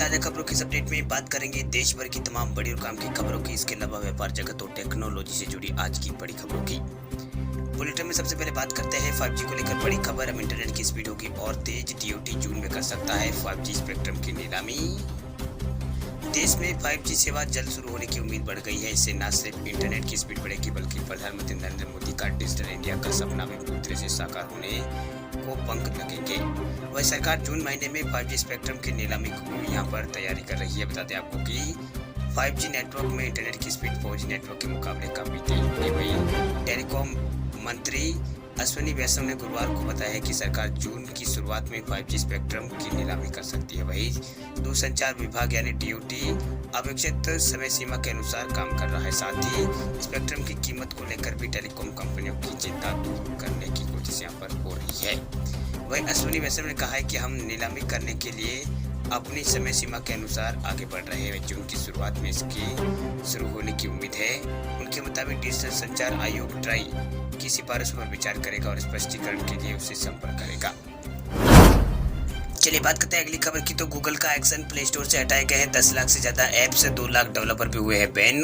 ताज़ा खबरों की इस अपडेट में बात करेंगे देश भर की तमाम बड़ी और काम की खबरों की, इसके अलावा व्यापार जगत और टेक्नोलॉजी से जुड़ी आज की बड़ी खबरों की। बुलेटिन में सबसे पहले बात करते हैं 5G को लेकर बड़ी खबर। अब इंटरनेट की स्पीड होगी और तेज। DOT जून में कर सकता है 5G स्पेक्ट्रम की नीलामी। देश में 5G सेवा जल्द शुरू होने की उम्मीद बढ़ गई है। इससे न सिर्फ इंटरनेट की स्पीड बढ़ेगी बल्कि प्रधानमंत्री नरेंद्र मोदी का डिजिटल इंडिया का सपना भी पूरी तरह से साकार होने को पंख लगेंगे। वह सरकार जून महीने में 5G स्पेक्ट्रम की नीलामी को यहाँ पर तैयारी कर रही है। बता दें आपको कि 5G नेटवर्क में इंटरनेट की स्पीड 4G नेटवर्क के मुकाबले काफी तेज होगी। वही टेलीकॉम मंत्री अश्विनी वैष्णव ने गुरुवार को बताया है कि सरकार जून की शुरुआत में 5G स्पेक्ट्रम की नीलामी कर सकती है। वही दूरसंचार विभाग यानी DOT अपेक्षित समय सीमा के अनुसार काम कर रहा है। साथ ही स्पेक्ट्रम की कीमत को लेकर भी टेलीकॉम कंपनियों की चिंता दूर करने की कोशिश यहाँ पर हो रही है। वही अश्विनी वैष्णव ने कहा है कि हम नीलामी करने के लिए अपनी समय सीमा के अनुसार आगे बढ़ रहे हैं। जून की शुरुआत में इसकी शुरू होने की उम्मीद है। उनके मुताबिक डिजिटल संचार आयोग ट्राई की सिफारिश पर विचार करेगा और स्पष्टीकरण के लिए उससे संपर्क करेगा। चलिए बात करते हैं अगली खबर की। तो गूगल का एक्शन प्ले स्टोर से हटाए गए हैं 10 लाख से ज्यादा ऐप्स, 2 लाख डेवलपर भी हुए हैं बैन।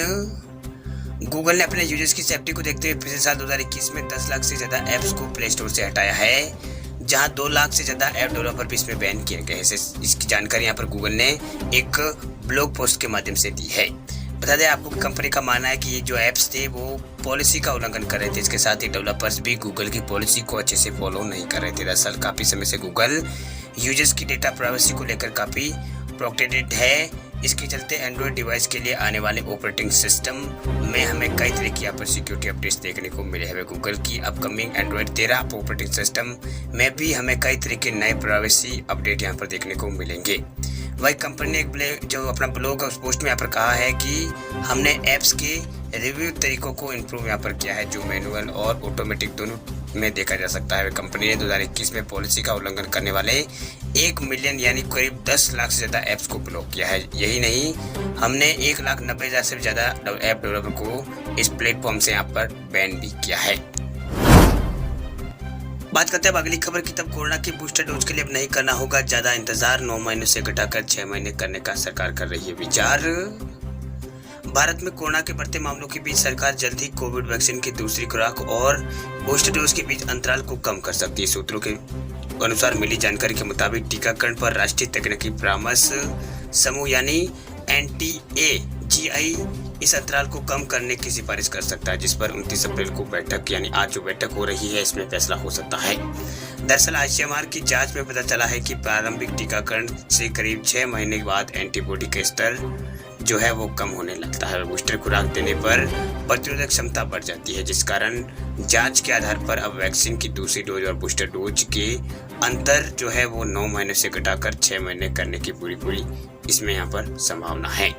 गूगल ने अपने यूजर्स की सेफ्टी को देखते हुए पिछले साल 2021 में 10 लाख से ज्यादा ऐप्स को प्ले स्टोर से हटाया है, जहां 2 लाख से ज्यादा ऐप डेवलपर भी इसमें बैन किए गए हैं। इसकी जानकारी यहाँ पर गूगल ने एक ब्लॉग पोस्ट के माध्यम से दी है। बता दें आपको कि कंपनी का मानना है कि ये जो ऐप्स थे वो पॉलिसी का उल्लंघन कर रहे थे। इसके साथ ही डेवलपर्स भी गूगल की पॉलिसी को अच्छे से फॉलो नहीं कर रहे थे। दरअसल काफी समय से गूगल यूजर्स की डेटा प्राइवेसी को लेकर काफी प्रोटेक्टेड है। इसके चलते एंड्रॉयड डिवाइस के लिए आने वाले ऑपरेटिंग सिस्टम में हमें कई तरह की यहाँ पर सिक्योरिटी अपडेट्स देखने को मिले हैं। गूगल की अपकमिंग एंड्रॉयड 13 ऑपरेटिंग सिस्टम में भी हमें कई तरह के नए प्राइवेसी अपडेट यहाँ पर देखने को मिलेंगे। वही कंपनी ने एक जो अपना ब्लॉग उस पोस्ट में यहाँ पर कहा है कि हमने ऐप्स के रिव्यू तरीकों को इम्प्रूव यहाँ पर किया है, जो मैनुअल और ऑटोमेटिक दोनों में देखा जा सकता है। कंपनी ने 2021 में पॉलिसी का उल्लंघन करने वाले 1 मिलियन यानी करीब 10 लाख से ज्यादा ऐप्स को ब्लॉक किया है। यही नहीं, हमने 1,90,000 से ज्यादा ऐप डेवलपर को इस प्लेटफॉर्म से यहाँ पर बैन भी किया है। बात करते हैं अब अगली खबर की। तब कोरोना की बूस्टर डोज के लिए अब नहीं करना होगा ज्यादा इंतजार, 9 महीने से घटाकर 6 महीने करने का सरकार कर रही है विचार। भारत में कोरोना के बढ़ते मामलों के बीच सरकार जल्द ही कोविड वैक्सीन की दूसरी खुराक और बूस्टर डोज के बीच अंतराल को कम कर सकती है। सूत्रों के अनुसार मिली जानकारी के मुताबिक टीकाकरण पर राष्ट्रीय तकनीकी परामर्श समूह यानी NTAGI इस अंतराल को कम करने की सिफारिश कर सकता है, जिस पर 29 अप्रैल को बैठक यानी आज जो बैठक हो रही है इसमें फैसला हो सकता है। दरअसल ICMR की जांच में पता चला है कि प्रारंभिक टीकाकरण से करीब 6 महीने के बाद एंटीबॉडी का स्तर जो है वो कम होने लगता है। बूस्टर खुराक देने पर प्रतिरोधक क्षमता बढ़ जाती है, जिस कारण जांच के आधार पर अब वैक्सीन की दूसरी डोज और बूस्टर डोज के अंतर जो है वो 9 महीने से घटाकर 6 महीने करने की पूरी इसमें यहाँ पर संभावना है।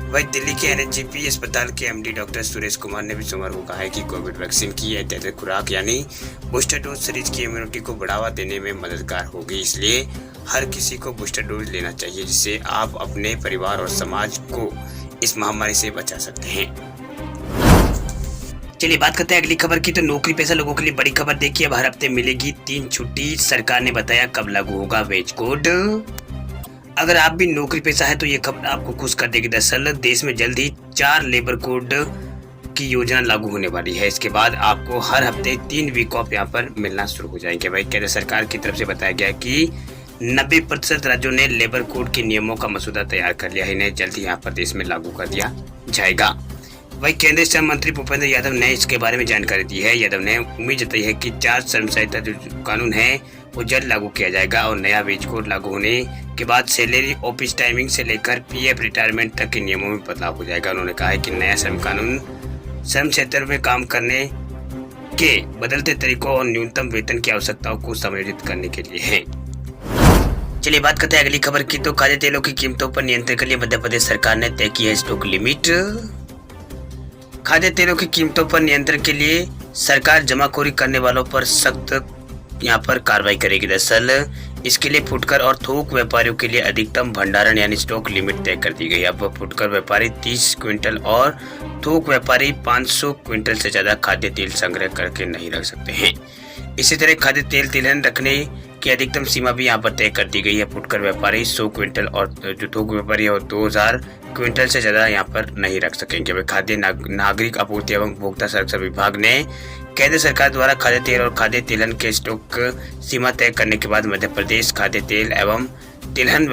वही दिल्ली के NSGP अस्पताल के MD डॉक्टर सुरेश कुमार ने भी सोमवार को कहा है कि कोविड वैक्सीन की अत्यधिक खुराक यानी बूस्टर डोज शरीर की इम्यूनिटी को बढ़ावा देने में मददगार होगी। इसलिए हर किसी को बूस्टर डोज लेना चाहिए, जिससे आप अपने परिवार और समाज को इस महामारी से बचा सकते हैं। चलिए बात करते हैं अगली खबर की। तो नौकरी पेशा लोगों के लिए बड़ी खबर देखिए। अब हर हफ्ते मिलेगी 3 छुट्टी, सरकार ने बताया कब लागू होगा वेज कोड। अगर आप भी नौकरी पेशा है तो ये खबर आपको खुश कर देगी। दरअसल देश में जल्द ही 4 लेबर कोड की योजना लागू होने वाली है। इसके बाद आपको हर हफ्ते 3 वीक ऑफ यहाँ पर मिलना शुरू हो जाएंगे। भाई केंद्र सरकार की तरफ से बताया गया कि 90% राज्यों ने लेबर कोड के नियमों का मसौदा तैयार कर लिया है। इन्हें जल्द ही यहाँ पर देश में लागू कर दिया जाएगा। वही केंद्रीय श्रम मंत्री भूपेंद्र यादव ने इसके बारे में जानकारी दी है। यादव ने उम्मीद जताई है कि 4 श्रम संहिता जो कानून है वो जल्द लागू किया जाएगा और नया वेज कोड लागू होने के बाद सैलरी, ऑफिस टाइमिंग से लेकर PF रिटायरमेंट तक के नियमों में बदलाव हो जाएगा। उन्होंने कहा है कि नया श्रम कानून श्रम क्षेत्र में काम करने के बदलते तरीकों और न्यूनतम वेतन की आवश्यकताओं को समायोजित करने के लिए है। चलिए बात करते हैं अगली खबर की। तो खाद्य तेलों की कीमतों पर नियंत्रण के लिए मध्य प्रदेश सरकार ने तय की है स्टॉक लिमिट। खाद्य तेलों की कीमतों पर नियंत्रण के लिए सरकार जमाखोरी करने वालों पर सख्त यहाँ पर कार्रवाई करेगी। दरअसल इसके लिए फुटकर और थोक व्यापारियों के लिए अधिकतम भंडारण यानी स्टॉक लिमिट तय कर दी गई। अब फुटकर व्यापारी 30 क्विंटल और थोक व्यापारी 500 क्विंटल से ज्यादा खाद्य तेल संग्रह करके नहीं रख सकते हैं। इसी तरह खाद्य तेल तिलहन रखने की अधिकतम सीमा भी यहाँ पर तय कर दी गई है। फुटकर व्यापारी 100 क्विंटल और जो थोक व्यापारी है 2000 क्विंटल से ज़्यादा यहाँ पर नहीं रख सकेंगे। वह खाद्य नागरिक आपूर्ति एवं उपभोक्ता संरक्षण विभाग ने केंद्र सरकार द्वारा खाद्य तेल और खाद्य तिलहन के स्टॉक सीमा तय करने के बाद मध्य प्रदेश खाद्य तेल एवं तिलहन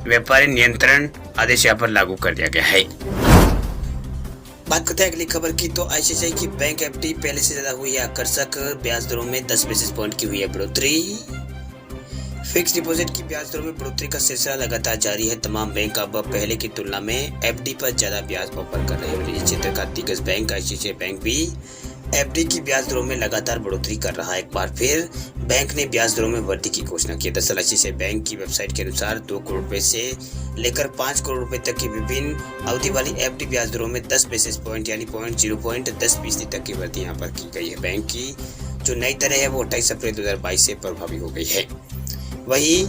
व्यापारी नियंत्रण आदेश यहाँ पर लागू कर दिया गया है। बात करते हैं अगली खबर की, तो आईसीआईसीआई की बैंक एफडी पहले से ज्यादा हुई है आकर्षक। ब्याज दरों में 10 बेसिस पॉइंट की हुई है बढ़ोतरी। फिक्स डिपॉजिट की ब्याज दरों में बढ़ोतरी का सिलसिला लगातार जारी है। तमाम बैंक अब पहले की तुलना में एफडी पर ज्यादा ब्याज ऑफर कर रहे हैं। निजी क्षेत्र का दिग्गज बैंक आईसीआईसीआई बैंक भी एफडी की ब्याज दरों में लगातार बढ़ोतरी कर रहा है। एक बार फिर बैंक ने ब्याज दरों में वृद्धि की घोषणा की। दरअसल आईसीआईसीआई बैंक की वेबसाइट के अनुसार 2 करोड़ रुपए से लेकर 5 करोड़ रुपए तक की विभिन्न अवधि वाली एफडी ब्याज दरों में 10 बेसिस पॉइंट यानी 0.10% तक की वृद्धि यहाँ पर की गई है। बैंक की जो नई दरें है वो 28 अप्रैल 2022 से प्रभावी हो गई है। वहीं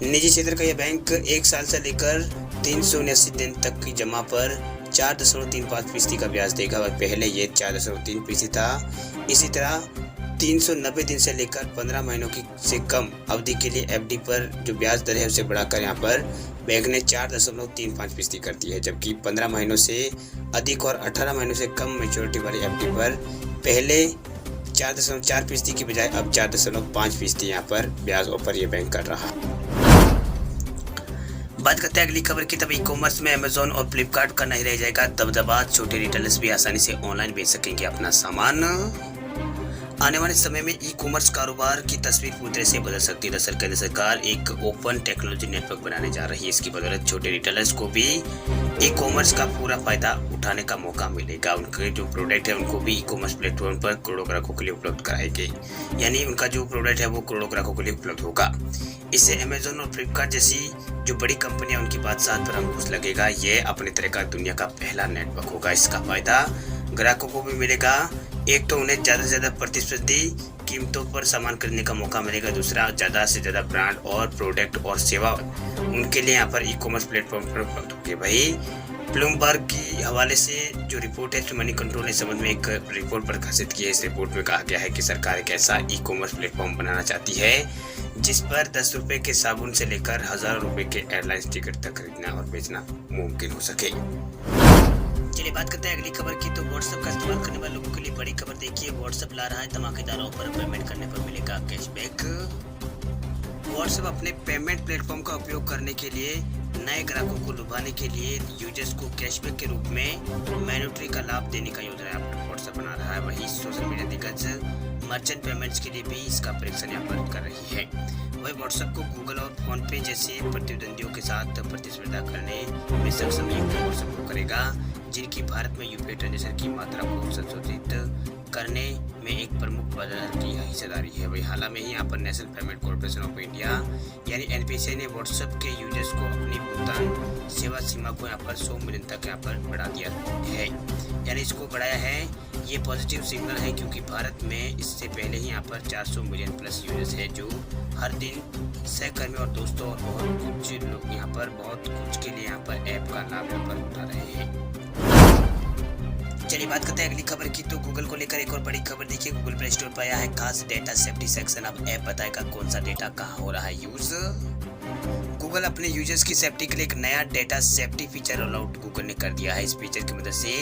निजी क्षेत्र का यह बैंक 1 साल से लेकर 379 दिन तक की जमा पर 4.35% का ब्याज देगा। वह पहले ये 4.3% था। इसी तरह 390 दिन से लेकर 15 महीनों की से कम अवधि के लिए एफडी पर जो ब्याज दर है उसे बढ़ाकर यहाँ पर बैंक ने 4.35% कर दी है। जबकि 15 महीनों से अधिक और 18 महीनों से कम मैच्योरिटी वाली एफडी पर पहले 4.4% की बजाय अब 4.5% यहाँ पर ब्याज ऑफर ये बैंक कर रहा है। बात करते हैं अगली खबर की, तब ई कॉमर्स में अमेजोन और फ्लिपकार्ट का नहीं रह जाएगा दबदबा। छोटे रिटेलर्स भी आसानी से ऑनलाइन बेच सकेंगे अपना सामान। आने वाले समय में ई कॉमर्स कारोबार की तस्वीर पूरी तरह से बदल सकती है। दरअसल केंद्र सरकार एक ओपन टेक्नोलॉजी नेटवर्क बनाने जा रही है। इसकी बदौलत छोटे रिटेलर्स को भी ई कॉमर्स का पूरा फायदा उठाने का मौका मिलेगा। उनके जो प्रोडक्ट है उनको भी ई कॉमर्स प्लेटफॉर्म पर करोड़ों ग्राहकों के लिए उपलब्ध कराएंगे। यानी उनका जो प्रोडक्ट है वो करोड़ों ग्राहकों के लिए उपलब्ध होगा। इससे अमेजोन और फ्लिपकार्ट जैसी जो बड़ी कंपनियां उनकी बादशाह पर अंकुश लगेगा। ये अपने तरह का दुनिया का पहला नेटवर्क होगा। इसका फायदा ग्राहकों को भी मिलेगा। एक तो उन्हें ज़्यादा से ज़्यादा प्रतिस्पर्धी कीमतों पर सामान खरीदने का मौका मिलेगा। दूसरा, ज़्यादा से ज़्यादा ब्रांड और प्रोडक्ट और सेवा उनके लिए यहाँ पर ई कॉमर्स प्लेटफॉर्म पर उपलब्ध होगी। वही ब्लूमबर्ग की हवाले से जो रिपोर्ट है मनी कंट्रोल ने संबंध में एक रिपोर्ट प्रकाशित की है। इस रिपोर्ट में कहा गया है कि सरकार एक ऐसा ई कॉमर्स प्लेटफॉर्म बनाना चाहती है जिस पर 10 रुपए के साबुन से लेकर हजारों रुपए के एयरलाइंस टिकट तक खरीदना और बेचना मुमकिन हो सके। चलिए बात करते हैं अगली खबर की, तो व्हाट्सएप का इस्तेमाल करने वाले लोगों के लिए बड़ी खबर। देखिए, व्हाट्सएप ला रहा है धमाकेदार ऑफर। पेमेंट करने पर मिलेगा कैशबैक। व्हाट्सएप अपने पेमेंट प्लेटफॉर्म का उपयोग करने के लिए नए ग्राहकों को लुभाने के लिए यूजर्स को कैशबैक के रूप में मैन्युटरी का लाभ देने का योजना व्हाट्सएप बना रहा है। वही सोशल मीडिया दिग्गज मर्चेंट पेमेंट्स के लिए भी इसका परीक्षण यहाँ पर कर रही है। वही व्हाट्सएप को गूगल और फोन पे जैसे प्रतिद्वंदियों के साथ प्रतिस्पर्धा करने में सक्षम व्हाट्सएप को करेगा, जिनकी भारत में यूपीआई ट्रांजेक्शन की मात्रा को संशोधित करने में एक प्रमुख बाजार की हिस्सेदारी है। वही हाल में ही यहाँ पर national payment corporation of India यानी एनपीसीआई ने व्हाट्सएप के यूजर्स को अपनी भुगतान सेवा सीमा को यहाँ पर 100 मिलियन तक यहाँ पर बढ़ा दिया है। यानी इसको बढ़ाया है। ये पॉजिटिव सिग्नल है क्योंकि भारत में इससे पहले ही यहाँ पर 400 मिलियन प्लस यूजर्स है जो हर दिन सहकर्मी और दोस्तों और बहुत कुछ लोग यहाँ पर बहुत कुछ के लिए यहाँ पर ऐप का लाभ यहाँ पर उठा रहे हैं। चलिए बात करते हैं अगली खबर की, तो गूगल को लेकर एक और बड़ी खबर। देखिए, गूगल प्ले स्टोर पर आया है खास डेटा सेफ्टी सेक्शन। अब ऐप बताएगा कौन सा डेटा कहाँ हो रहा है यूज। गूगल अपने यूजर्स की सेफ्टी के लिए एक नया data safety feature roll out Google ने कर दिया है। इस फीचर की मदद से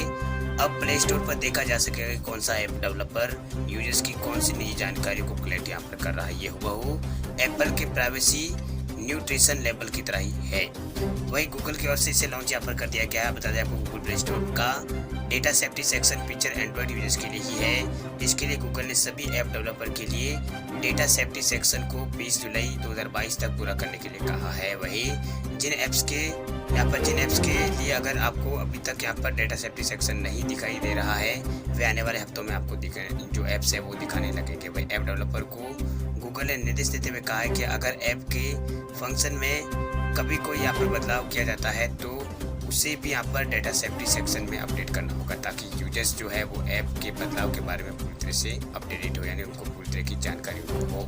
अब प्ले स्टोर पर देखा जा सकेगा कि कौन सा ऐप डेवलपर यूजर्स की कौन सी निजी जानकारियों को कलेक्ट यहाँ पर कर रहा है। ये हुबहू एप्पल के प्राइवेसी न्यूट्रिशन लेवल की तरह ही है। वही गूगल की ओर से इसे लॉन्च यहाँ पर कर दिया गया है। बता दें आपको, गूगल प्ले स्टोर का data safety section feature Android users के लिए ही है। इसके लिए गूगल ने सभी ऐप डेवलपर के लिए डेटा सेफ्टी सेक्शन को 20 जुलाई 2022 तक पूरा करने के लिए कहा है। वही जिन ऐप्स के लिए अगर आपको अभी तक यहाँ पर डेटा सेफ्टी सेक्शन नहीं दिखाई दे रहा है, वे आने वाले हफ्तों में आपको जो ऐप्स है वो दिखाने लगेंगे। वही ऐप डेवलपर को गूगल ने निर्देश देते हुए कहा है कि अगर ऐप के फंक्शन में कभी कोई यहाँ पर बदलाव किया जाता है तो उसे भी यहाँ पर डेटा सेफ्टी सेक्शन में अपडेट करना होगा, ताकि यूजर्स जो है वो ऐप के बदलाव के बारे में पूरी तरह से अपडेटेड हो, यानी उनको पूरी तरह की जानकारी हो।